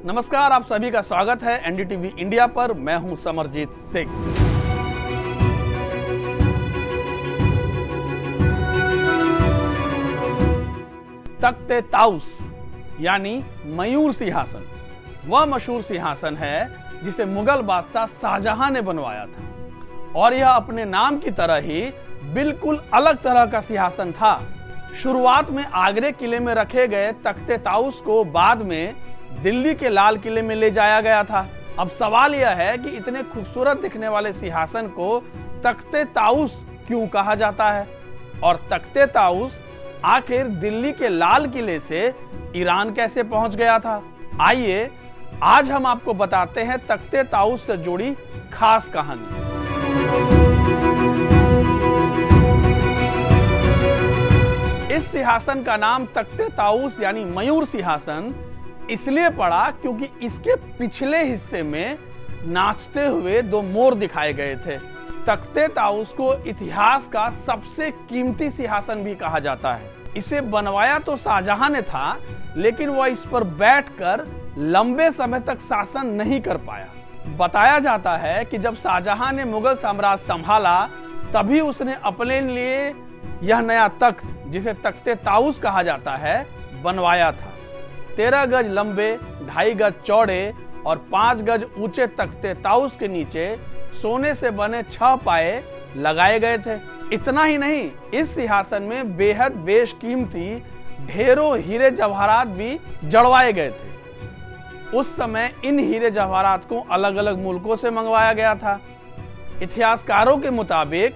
नमस्कार, आप सभी का स्वागत है एनडीटीवी इंडिया पर। मैं हूं समरजीत सिंह। तख्ते ताउस यानी मयूर सिंहासन वह मशहूर सिंहासन है जिसे मुगल बादशाह शाहजहां ने बनवाया था और यह अपने नाम की तरह ही बिल्कुल अलग तरह का सिंहासन था। शुरुआत में आगरे किले में रखे गए तख्ते ताउस को बाद में दिल्ली के लाल किले में ले जाया गया था। अब सवाल यह है कि इतने खूबसूरत दिखने वाले सिंहासन को तख्ते ताउस क्यों कहा जाता है और तख्ते ताउस आखिर दिल्ली के लाल किले से ईरान कैसे पहुंच गया था। आइए आज हम आपको बताते हैं तख्ते ताउस से जुड़ी खास कहानी। इस सिंहासन का नाम तख्ते ताउस यानी मयूर सिंहासन इसलिए पड़ा क्योंकि इसके पिछले हिस्से में नाचते हुए दो मोर दिखाए गए थे। तख्ते ताउस को इतिहास का सबसे कीमती सिंहासन भी कहा जाता है। इसे बनवाया तो शाहजहां ने था, लेकिन वह इस पर बैठकर लंबे समय तक शासन नहीं कर पाया। बताया जाता है कि जब शाहजहां ने मुगल साम्राज्य संभाला तभी उसने अपने लिए यह नया तख्त, जिसे तख्ते ताउस कहा जाता है, बनवाया था। 13 गज लंबे, 2.5 गज चौड़े और 5 गज ऊंचे तख्ते ताउस के नीचे सोने से बने 6 पाए लगाए गए थे। इतना ही नहीं, इस सिंहासन में बेहद बेशकीमती ढेरों हीरे जवाहरात भी जड़वाए गए थे। उस समय इन हीरे जवाहरात को अलग अलग मुल्कों से मंगवाया गया था। इतिहासकारों के मुताबिक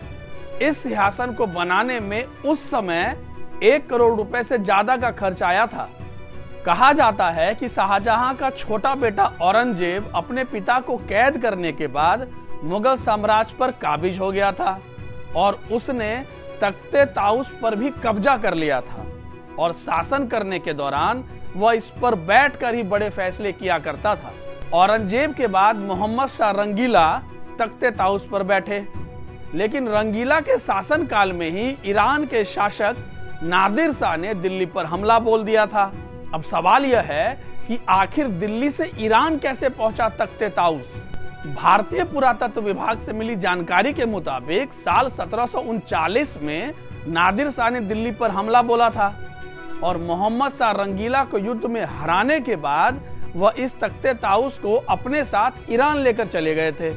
इस सिंहासन को बनाने में उस समय 1 करोड़ रुपए से ज्यादा का खर्च आया था। कहा जाता है कि शाहजहां का छोटा बेटा औरंगजेब अपने पिता को कैद करने के बाद मुगल साम्राज्य पर काबिज हो गया था और उसने तख्ते ताउस पर भी कब्जा कर लिया था और शासन करने के दौरान वह इस पर बैठकर ही बड़े फैसले किया करता था। औरंगजेब के बाद मोहम्मद शाह रंगीला तख्ते ताउस पर बैठे, लेकिन रंगीला के शासन काल में ही ईरान के शासक नादिर शाह ने दिल्ली पर हमला बोल दिया था। अब सवाल यह है कि आखिर दिल्ली से ईरान कैसे पहुंचा तख्ते ताउस। भारतीय पुरातत्व विभाग से मिली जानकारी के मुताबिक साल 1739 में नादिर शाह ने दिल्ली पर हमला बोला था और मोहम्मद शाह रंगीला को युद्ध में हराने के बाद वह इस तख्ते ताउस को अपने साथ ईरान लेकर चले गए थे।